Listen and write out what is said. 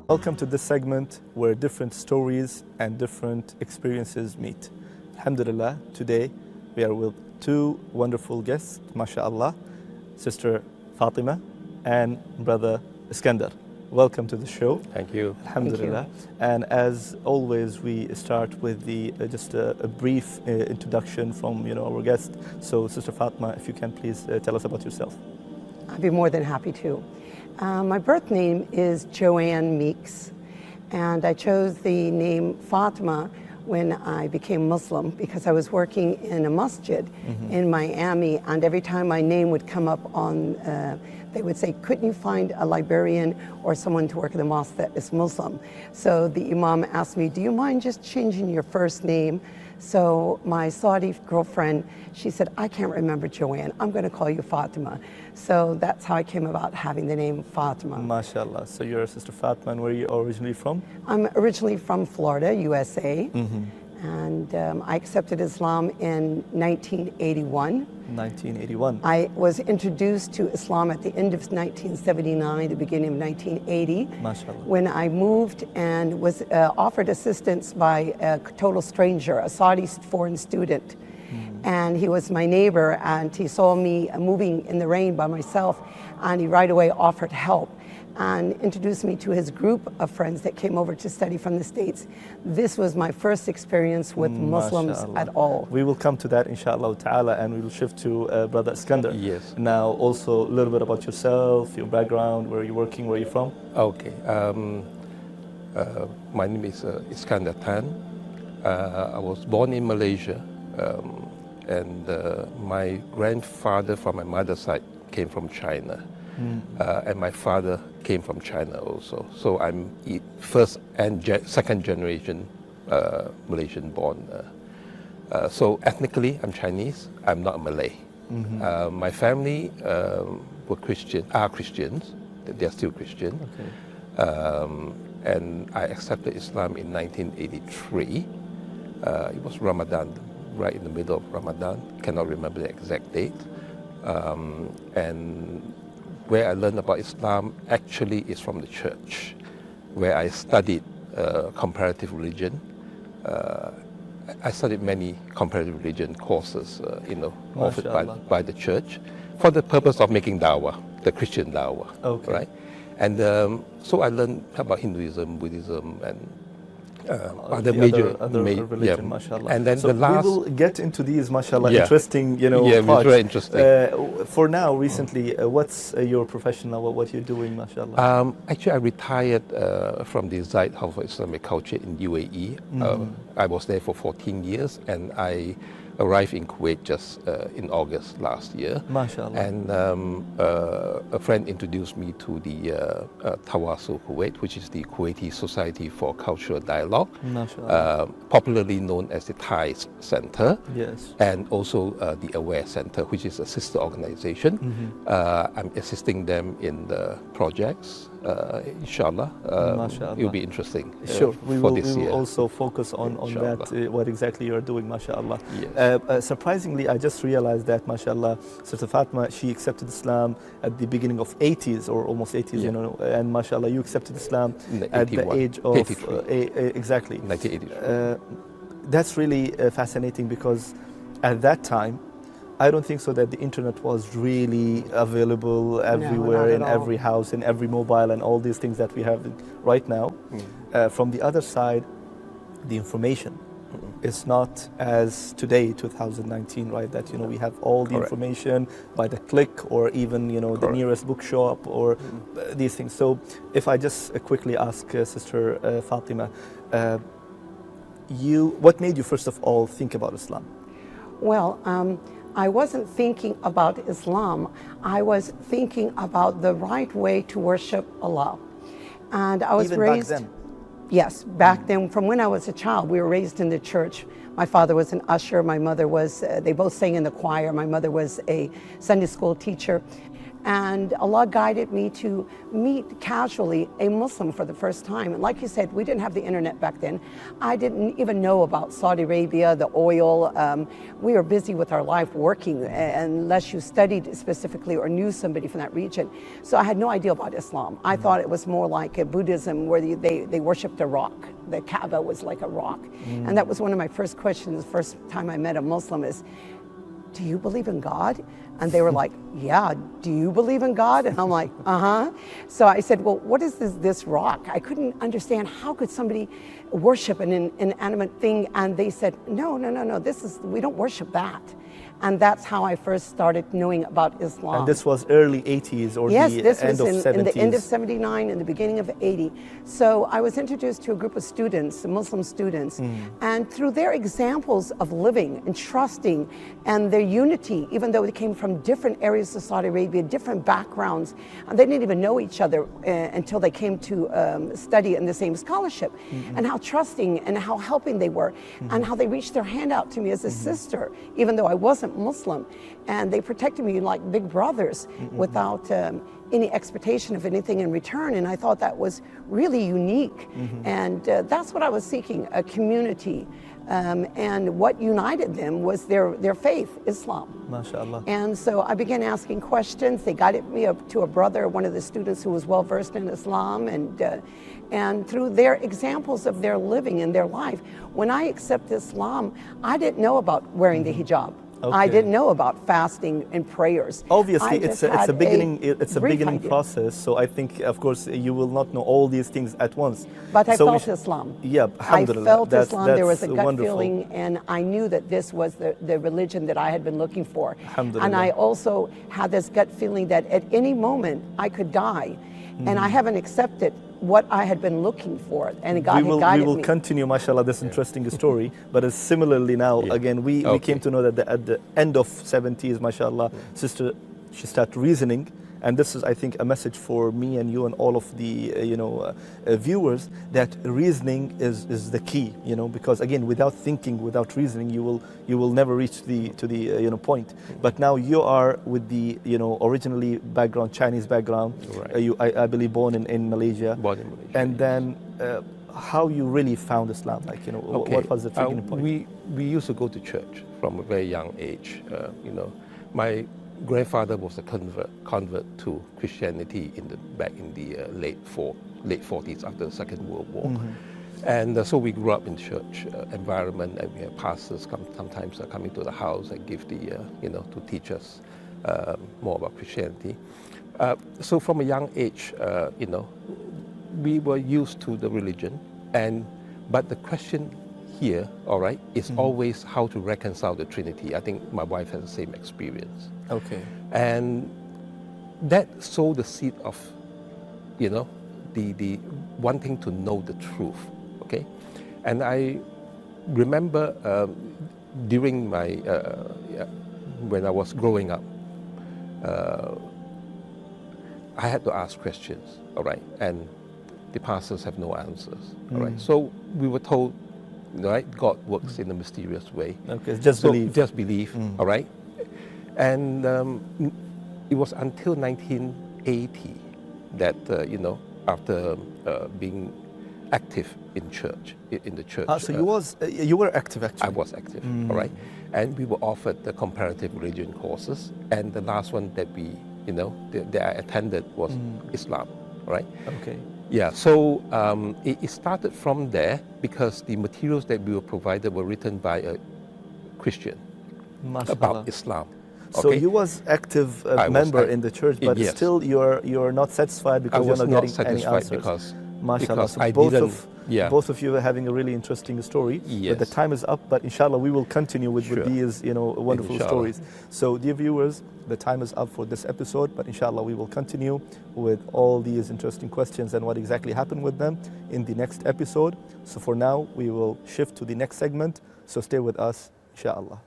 Welcome to this segment where different stories and different experiences meet. Alhamdulillah, today we are with two wonderful guests, mashallah, Sister Fatima and Brother Iskandar. Welcome to the show. Thank you. Alhamdulillah. Thank you. And as always, we start with the just a brief introduction from our guest. So, Sister Fatima, if you can please tell us about yourself. I'd be more than happy to. My birth name is Joanne Meeks, and I chose the name Fatima when I became Muslim because I was working in a masjid in Miami, and every time my name would come up on, they would say, couldn't you find a librarian or someone to work in the mosque that is Muslim? So the Imam asked me, do you mind just changing your first name? So my Saudi girlfriend, she said, I can't remember Joanne, I'm going to call you Fatima. So that's how I came about having the name Fatima. MashaAllah. So you're Sister Fatima, and where are you originally from? I'm originally from Florida, USA, and I accepted Islam in 1981. 1981. I was introduced to Islam at the end of 1979, the beginning of 1980, MashaAllah. when I moved and was offered assistance by a total stranger, a Saudi foreign student. And he was my neighbor, and he saw me moving in the rain by myself, and he right away offered help and introduced me to his group of friends that came over to study from the States. This was my first experience with Muslims at all. We will come to that, inshallah ta'ala, and we will shift to Brother Iskandar. Yes. Now, also a little bit about yourself, your background, where you're working, where you're from. Okay. My name is Iskandar Tan. I was born in Malaysia, and my grandfather from my mother's side came from China. And my father came from China also. So I'm first and second generation Malaysian born. So ethnically, I'm Chinese. I'm not Malay. My family are Christians. They're still Christian. Okay. And I accepted Islam in 1983. It was Ramadan, right in the middle of Ramadan. Cannot remember the exact date. And where I learned about Islam actually is from the church, where I studied comparative religion. I studied many comparative religion courses, offered by the church for the purpose of making dawah, the Christian dawah, right? And so I learned about Hinduism, Buddhism, and other major religion, mashallah. And then so the last, we will get into these, mashallah, interesting, parts. Very interesting. For now, recently, what's your profession now? What you're doing, mashallah? Actually, I retired from the Zaid House of Islamic Culture in UAE. I was there for 14 years, and I arrived in Kuwait just in August last year. MashaAllah. And a friend introduced me to the Tawasul Kuwait, which is the Kuwaiti Society for Cultural Dialogue, popularly known as the Thai Center. Yes. And also the Aware Center, which is a sister organization. I'm assisting them in the projects. Inshallah, it'll be interesting. Sure, we will year. Also focus on that, what exactly you're doing, mashallah. Yes. Surprisingly, I just realized that, mashallah, Sister Fatima, she accepted Islam at the beginning of 80s, or almost 80s, and mashallah, you accepted Islam at the age of 83. Exactly. 1983. That's really fascinating, because at that time, I don't think so that the internet was really available everywhere, in every house, in every mobile, and all these things that we have right now. From the other side, the information is not as today, 2019, right? That we have all the information by the click, or even the nearest bookshop, or these things. So, if I just quickly ask Sister Fatima, what made you first of all think about Islam? Well, I wasn't thinking about Islam. I was thinking about the right way to worship Allah. And I was raised... Back then? Yes, back then, from when I was a child, we were raised in the church. My father was an usher, my mother was, they both sang in the choir. My mother was a Sunday school teacher. And Allah guided me to meet casually a Muslim for the first time. And like you said, we didn't have the internet back then. I didn't even know about Saudi Arabia, the oil. We were busy with our life working, unless you studied specifically or knew somebody from that region. So I had no idea about Islam. I thought it was more like a Buddhism where they worshipped a rock. The Kaaba was like a rock. And that was one of my first questions the first time I met a Muslim is, do you believe in God? And they were like, yeah, do you believe in God? And I'm like, uh-huh. So I said, well, what is this rock? I couldn't understand how could somebody worship an inanimate thing? And they said, no, we don't worship that. And that's how I first started knowing about Islam. And this was early 80s or yes, the this end was of 70s? in the end of 79 and the beginning of 80. So I was introduced to a group of students, Muslim students, and through their examples of living and trusting and their unity, even though they came from different areas of Saudi Arabia, different backgrounds, and they didn't even know each other until they came to study in the same scholarship, and how trusting and how helping they were, and how they reached their hand out to me as a sister, even though I wasn't Muslim, and they protected me like big brothers without any expectation of anything in return. And I thought that was really unique. And that's what I was seeking, a community. And what united them was their faith, Islam. MashaAllah. And so I began asking questions. They guided me up to a brother, one of the students who was well versed in Islam, and through their examples of their living and their life. When I accepted Islam, I didn't know about wearing the hijab. Okay. I didn't know about fasting and prayers. Obviously, it's a beginning idea. process. So I think, of course, you will not know all these things at once. But I so felt Islam. Yeah, I alhamdulillah. felt Islam. There was a gut wonderful feeling, and I knew that this was the religion that I had been looking for. Alhamdulillah. And I also had this gut feeling that at any moment I could die, and I haven't accepted what I had been looking for, and God had guided me. We will continue, mashallah, this interesting story. But similarly now, again, we came to know that at the end of 70s, mashallah, sister, she started reasoning. And this is, I think, a message for me and you and all of the viewers, that reasoning is the key, because again, without thinking, without reasoning, you will never reach to the point. But now you are with the originally background, Chinese background. Right. I believe born in Malaysia. Born in Malaysia. And then how you really found Islam, what was the triggering point? We used to go to church from a very young age. My grandfather was a convert to Christianity back in the late 40s after the Second World War. And so we grew up in church environment, and we had pastors sometimes coming to the house and give to teach us more about Christianity. So from a young age, we were used to the religion, but the question here, all right, is always how to reconcile the Trinity. I think my wife has the same experience. Okay. And that sowed the seed of, the wanting to know the truth, okay? And I remember during my, when I was growing up, I had to ask questions, all right? And the pastors have no answers, all right? So we were told, right, God works in a mysterious way. Okay, just believe. Just believe, all right? And it was until 1980 that, after being active in church, in the church. So you were active, actually? I was active, all right? And we were offered the comparative religion courses, and the last one that that I attended was Islam, all right? Okay. Yeah, so it started from there because the materials that we were provided were written by a Christian about Islam. So you was active member in the church, but yes. still you're not satisfied because you're not getting any answers. Because MashaAllah. So both of you are having a really interesting story. Yes. But the time is up, but inshallah we will continue with these wonderful Inshallah. stories. So dear viewers, the time is up for this episode, but inshallah we will continue with all these interesting questions and what exactly happened with them in the next episode. So for now we will shift to the next segment. So stay with us, inshallah.